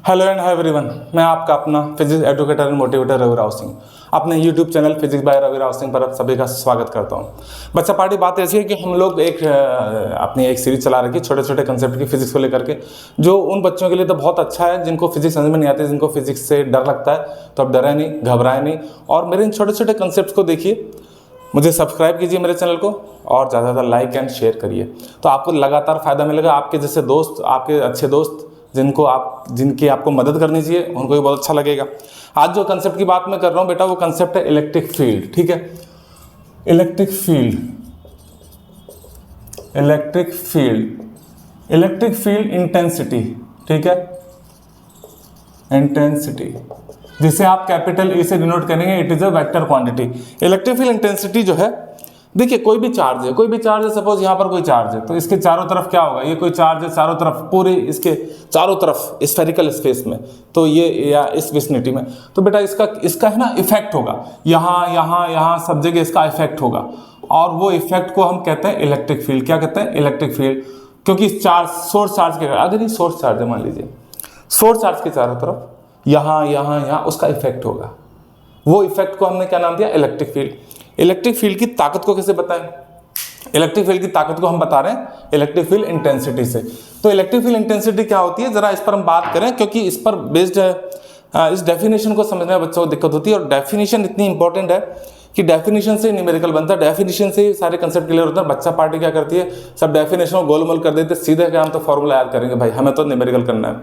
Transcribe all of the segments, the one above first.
Hello and hi everyone, मैं आपका अपना physics educator and motivator Ravi Rao Singh अपने YouTube channel physics by Ravi Rao Singh पर आप सभी का स्वागत करता हूं। बच्चा पार्टी बात ऐसी है कि हम लोग अपनी एक सीरीज चला रखी छोटे छोटे कंसेप्ट की फिजिक्स को लेकर के, जो उन बच्चों के लिए तो बहुत अच्छा है जिनको फिजिक्स समझ में नहीं आती, जिनको फिजिक्स से डर लगता है। तो अब डरे नहीं, घबराए नहीं और मेरे इन छोटे छोटे कंसेप्ट को देखिए, मुझे सब्सक्राइब कीजिए मेरे चैनल को और ज़्यादा से ज़्यादा लाइक एंड शेयर करिए, तो आपको लगातार फायदा मिलेगा। आपके जैसे दोस्त, आपके अच्छे दोस्त जिनकी आपको मदद करनी चाहिए, उनको भी बहुत अच्छा लगेगा। आज जो कंसेप्ट की बात मैं कर रहा हूँ बेटा, वो कंसेप्ट है इलेक्ट्रिक फील्ड। ठीक है, इलेक्ट्रिक फील्ड इंटेंसिटी। ठीक है, इंटेंसिटी जिसे आप कैपिटल ए से डिनोट करेंगे, it is a vector quantity. Electric field intensity जो है, देखिए कोई भी चार्ज है, सपोज यहाँ पर कोई चार्ज है, तो इसके चारों तरफ क्या होगा, ये कोई चार्ज है चारों तरफ, पूरे इसके चारों तरफ स्फेरिकल स्पेस में, तो ये या इस विसिनिटी में, तो बेटा इसका है ना इफेक्ट होगा, यहाँ सब जगह इसका इफेक्ट होगा, और वो इफेक्ट को हम कहते हैं इलेक्ट्रिक फील्ड। क्या कहते हैं? Electric field. क्योंकि इस सोर्स चार्ज के, अगर ये सोर्स चार्ज है, मान लीजिए सोर्स चार्ज के चारों तरफ यहाँ उसका इफेक्ट होगा, वो इफेक्ट को हमने क्या नाम दिया? Electric field. इलेक्ट्रिक फील्ड की ताकत को कैसे बताएं? इलेक्ट्रिक फील्ड की ताकत को हम बता रहे हैं इलेक्ट्रिक फील्ड इंटेंसिटी से। तो इलेक्ट्रिक फील्ड इंटेंसिटी क्या होती है, जरा इस पर हम बात करें, क्योंकि इस पर बेस्ड है। इस डेफिनेशन को समझने में बच्चों को दिक्कत होती है, और डेफिनेशन इतनी इंपॉर्टेंट है कि डेफिनेशन से न्यूमेरिकल बनता है, डेफिनेशन से ही सारे कंसेप्ट क्लियर होता है। बच्चा पार्टी क्या करती है, सब डेफिनेशन को गोलमोल कर देते, सीधे क्या हम तो फॉर्मूला याद करेंगे, भाई हमें तो न्यूमेरिकल करना है।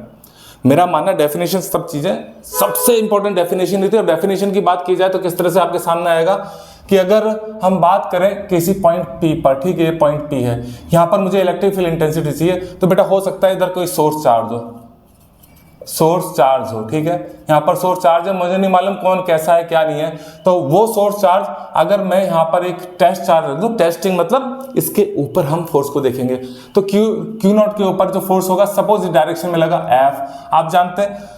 मेरा मानना डेफिनेशन सब चीजें सबसे इंपॉर्टेंट डेफिनेशन होती है। और डेफिनेशन की बात की जाए तो किस तरह से आपके सामने आएगा कि अगर हम बात करें किसी पॉइंट P पर, ठीक है, पॉइंट P है, यहां पर मुझे इलेक्ट्रिक फील्ड इंटेंसिटी चाहिए, तो बेटा हो सकता है इधर कोई सोर्स चार्ज हो, ठीक है, यहां पर सोर्स चार्ज है, मुझे नहीं मालूम कौन कैसा है क्या नहीं है, तो वो सोर्स चार्ज अगर मैं यहां पर एक टेस्ट चार्ज रख दूं, टेस्टिंग मतलब इसके ऊपर हम फोर्स को देखेंगे, तो क्यू नॉट के ऊपर जो फोर्स होगा, सपोज इस डायरेक्शन में लगा F, आप जानते हैं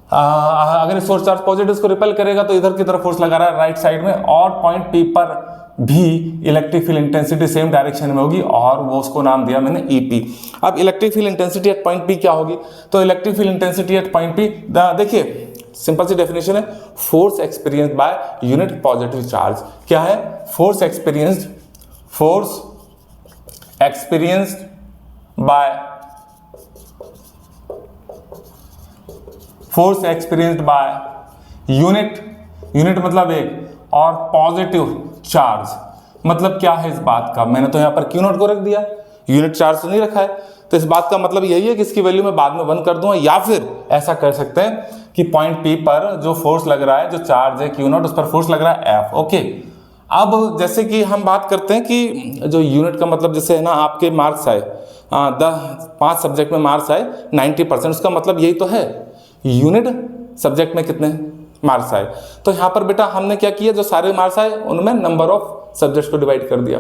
अगर सोर्स चार्ज पॉजिटिव को रिपेल करेगा तो इधर की तरफ फोर्स लगा रहा है राइट साइड में, और पॉइंट P पर भी electric field intensity same direction में होगी, और वो उसको नाम दिया मैंने EP। अब electric field intensity at point P क्या होगी? तो electric field intensity at point P, देखिए सिंपल सी डेफिनेशन है, force experienced bye unit positive charge. क्या है? फोर्स एक्सपीरियंस्ड बाय यूनिट मतलब एक, और पॉजिटिव चार्ज मतलब क्या है इस बात का? मैंने तो यहां पर क्यू नॉट को रख दिया, यूनिट चार्ज तो नहीं रखा है, तो इस बात का मतलब यही है कि इसकी वैल्यू मैं बाद में 1 कर दूंगा, या फिर ऐसा कर सकते हैं कि पॉइंट P पर जो फोर्स लग रहा है, जो चार्ज है क्यू नॉट, उस पर फोर्स लग रहा है F। ओके, अब जैसे कि हम बात करते हैं कि जो यूनिट का मतलब, जैसे है ना आपके मार्क्स आए 5 सब्जेक्ट में मार्क्स आए 90%, उसका मतलब यही तो है यूनिट सब्जेक्ट में कितने मार्क्स आए। तो यहाँ पर बेटा हमने क्या किया, जो सारे मार्क्स आए उनमें नंबर ऑफ सब्जेक्ट्स को डिवाइड कर दिया।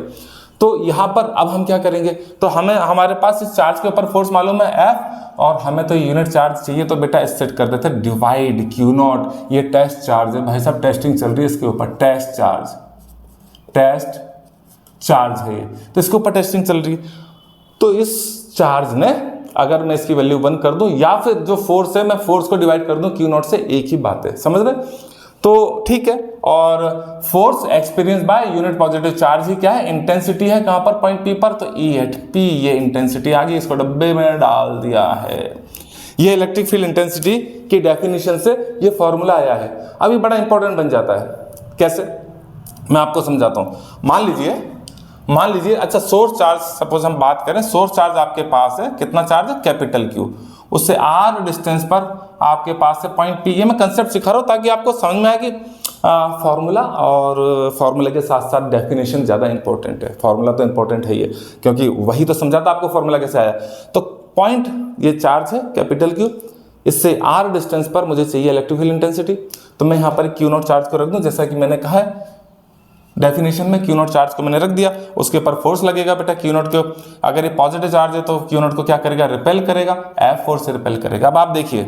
तो यहाँ पर अब हम क्या करेंगे, तो हमारे पास इस चार्ज के ऊपर फोर्स मालूम है F, और हमें तो यूनिट चार्ज चाहिए, तो बेटा सेट कर देते हैं डिवाइड क्यू नॉट, ये टेस्ट चार्ज है भाई साहब, टेस्टिंग चल रही है इसके ऊपर, टेस्ट चार्ज है ये, तो इसके ऊपर टेस्टिंग चल रही है। तो इस चार्ज ने, अगर मैं इसकी वैल्यू 1 कर दूं, या फिर जो फोर्स है मैं फोर्स को डिवाइड कर दूं क्यू नॉट से, एक ही बात है, समझ रहे? तो ठीक है, और force experience by unit positive charge ही क्या है? इंटेंसिटी है। कहां पर? पॉइंट P पर, तो E एट P, ये इंटेंसिटी आ गई, इसको डब्बे में डाल दिया है। ये इलेक्ट्रिक फील्ड इंटेंसिटी की डेफिनेशन से ये फॉर्मूला आया है। अभी बड़ा इंपॉर्टेंट बन जाता है, कैसे मैं आपको समझाता हूं। मान लीजिए अच्छा, सोर्स चार्ज, सपोज हम बात करें, सोर्स चार्ज आपके पास है, कितना चार्ज है? कैपिटल Q, उससे R डिस्टेंस पर आपके पास है पॉइंट P। ये मैं कंसेप्ट सिखा रहा हूं ताकि आपको समझ में आए कि फॉर्मूला और फॉर्मूला के साथ साथ डेफिनेशन ज़्यादा इंपॉर्टेंट है। फॉर्मूला तो इंपॉर्टेंट है ये, क्योंकि वही तो समझाता आपको फॉर्मूला कैसे आया। तो पॉइंट, ये चार्ज है कैपिटल Q, इससे R डिस्टेंस पर मुझे चाहिए इलेक्ट्रिक फील्ड इंटेंसिटी, तो मैं यहाँ पर क्यू नॉट चार्ज को रख दूँ, जैसा कि मैंने कहा है डेफिनेशन में, क्यू नॉट चार्ज को मैंने रख दिया, उसके ऊपर फोर्स लगेगा बेटा क्यू नॉट के, अगर ये पॉजिटिव चार्ज है तो क्यू नॉट को क्या करेगा? रिपेल करेगा, F फोर्स से रिपेल करेगा। अब आप देखिए,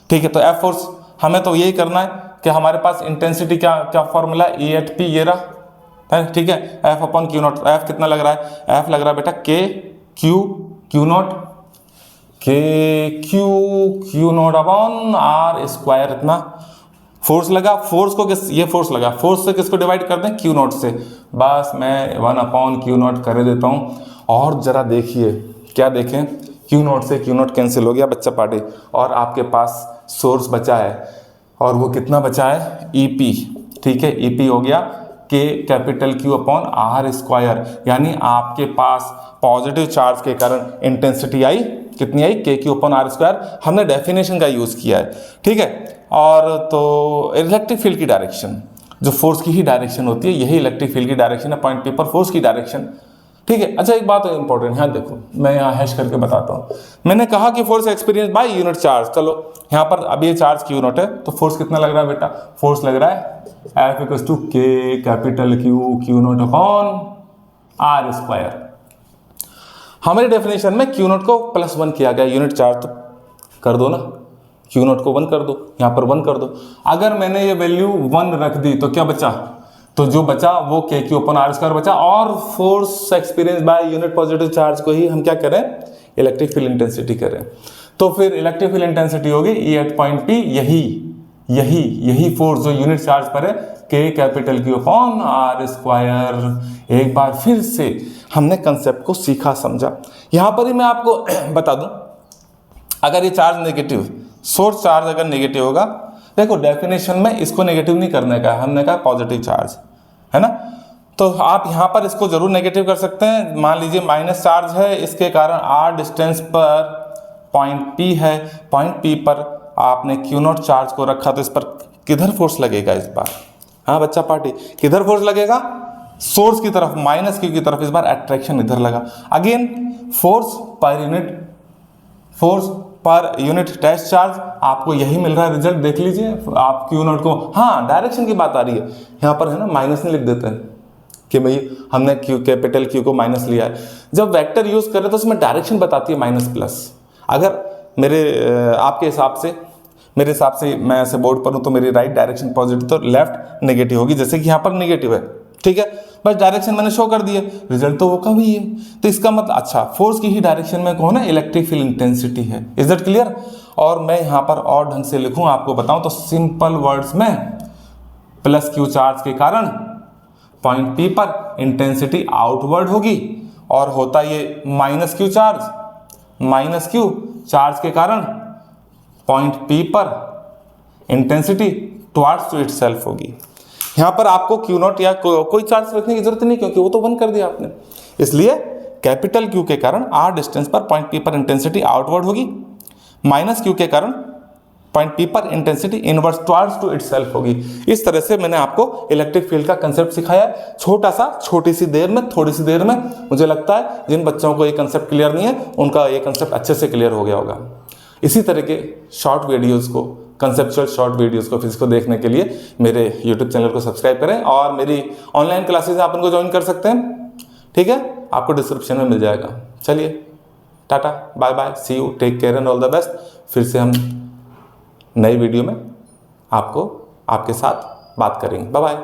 ठीक है, तो F फोर्स हमें तो यही करना है कि हमारे पास इंटेंसिटी क्या फॉर्मूला, E एट P ये रहा, ठीक है, F upon Q not. F कितना लग रहा है? F लग रहा है बेटा K Q not Q not upon r square, इतना फोर्स लगा, फोर्स को ये फोर्स लगा, फोर्स से किसको डिवाइड कर दें, क्यू नॉट से, बस मैं 1 अपॉन क्यू नॉट कर देता हूँ। और जरा देखिए, क्या देखें, क्यू नॉट से क्यू नॉट कैंसिल हो गया बच्चा पार्टी, और आपके पास सोर्स बचा है, और वो कितना बचा है, EP, ठीक है, EP हो गया के capital Q upon r square, यानी आपके पास पॉजिटिव चार्ज के कारण इंटेंसिटी आई, कितनी आई, KQ अपॉन आर स्क्वायर। हमने डेफिनेशन का यूज़ किया है, ठीक है। और तो इलेक्ट्रिक फील्ड की डायरेक्शन, जो फोर्स की ही डायरेक्शन होती है, यही इलेक्ट्रिक फील्ड की डायरेक्शन है, पॉइंट P पर फोर्स की डायरेक्शन, ठीक है। अच्छा, एक बात है इंपॉर्टेंट, यहाँ देखो, मैं यहाँ हैश करके बताता हूँ। मैंने कहा कि force experience by unit charge, चलो यहाँ पर अब ये चार्ज Q नॉट है, तो फोर्स कितना लग रहा है बेटा, फोर्स लग रहा है F equals to K capital Q not upon r square. हमारी डेफिनेशन में Q नॉट को +1 किया गया, यूनिट चार्ज, तो कर दो ना, Q नॉट को 1 कर दो, यहाँ पर 1 कर दो। अगर मैंने ये वैल्यू 1 रख दी तो क्या बचा, तो जो बचा वो KQ अपॉन आर स्क्वायर बचा, और force experience by unit positive charge को ही हम क्या करें, इलेक्ट्रिक फील्ड इंटेंसिटी करें। तो फिर इलेक्ट्रिक फील्ड इंटेंसिटी होगी E एट पॉइंट P, यही फोर्स जो यूनिट चार्ज पर है, K capital Q upon r square. एक बार फिर से हमने कंसेप्ट को सीखा समझा। यहाँ पर ही मैं आपको बता दूं, अगर ये चार्ज नेगेटिव, सोर्स चार्ज अगर नेगेटिव होगा, देखो डेफिनेशन में इसको नेगेटिव नहीं करने का, हमने कहा पॉजिटिव चार्ज है ना, तो आप यहाँ पर इसको जरूर नेगेटिव कर सकते हैं। मान लीजिए माइनस चार्ज है, इसके कारण r डिस्टेंस पर पॉइंट P है, पॉइंट P पर आपने Q नॉट चार्ज को रखा, तो इस पर किधर फोर्स लगेगा इस बार, हाँ बच्चा पार्टी, किधर फोर्स लगेगा, सोर्स की तरफ, -Q की तरफ, इस बार अट्रैक्शन इधर लगा। Again force per unit test charge, आपको यही मिल रहा है रिजल्ट, देख लीजिए आप Q नॉट को, हाँ डायरेक्शन की बात आ रही है यहाँ पर, है ना, माइनस नहीं लिख देते हैं कि भाई हमने कैपिटल Q को माइनस लिया है। जब वेक्टर यूज करें तो उसमें डायरेक्शन बताती है -+। अगर आपके हिसाब से, मेरे हिसाब से मैं ऐसे बोर्ड पर हूँ तो मेरी राइट डायरेक्शन पॉजिटिव, तो लेफ्ट नेगेटिव होगी, जैसे कि यहाँ पर नेगेटिव है, ठीक है, बस डायरेक्शन मैंने शो कर दिया, रिजल्ट तो वो का भी है। तो इसका मतलब, अच्छा, फोर्स की ही डायरेक्शन में कौन है, इलेक्ट्रिक फील्ड इंटेंसिटी है। Is that clear? और मैं यहाँ पर और ढंग से लिखूँ आपको बताऊँ तो सिंपल वर्ड्स में, +Q चार्ज के कारण पॉइंट P पर इंटेंसिटी आउटवर्ड होगी, और होता ये -Q चार्ज के कारण पॉइंट P पर इंटेंसिटी टुवर्ड्स टू इटसेल्फ होगी। यहाँ पर आपको Q नॉट या कोई चार्ज रखने की जरूरत नहीं, क्योंकि वो तो 1 कर दिया आपने। इसलिए कैपिटल Q के कारण r डिस्टेंस पर पॉइंट P पर इंटेंसिटी आउटवर्ड होगी, -Q के कारण पॉइंट P पर intensity inverse towards to itself होगी। इस तरह से मैंने आपको इलेक्ट्रिक फील्ड का कंसेप्ट सिखाया है, छोटी सी देर में, थोड़ी सी देर में। मुझे लगता है जिन बच्चों को ये कंसेप्ट क्लियर नहीं है, उनका ये कंसेप्ट अच्छे से क्लियर हो गया होगा। इसी तरह के शॉर्ट वीडियोस को, कंसेप्चुअल शॉर्ट वीडियोस को, फिजिक्स को देखने के लिए मेरे यूट्यूब चैनल को सब्सक्राइब करें, और मेरी ऑनलाइन क्लासेज आप उनको ज्वाइन कर सकते हैं, ठीक है, आपको डिस्क्रिप्शन में मिल जाएगा। चलिए, tata, bye bye, see you, take care and all the best. फिर से हम नई वीडियो में आपके साथ बात करेंगे। Bye bye.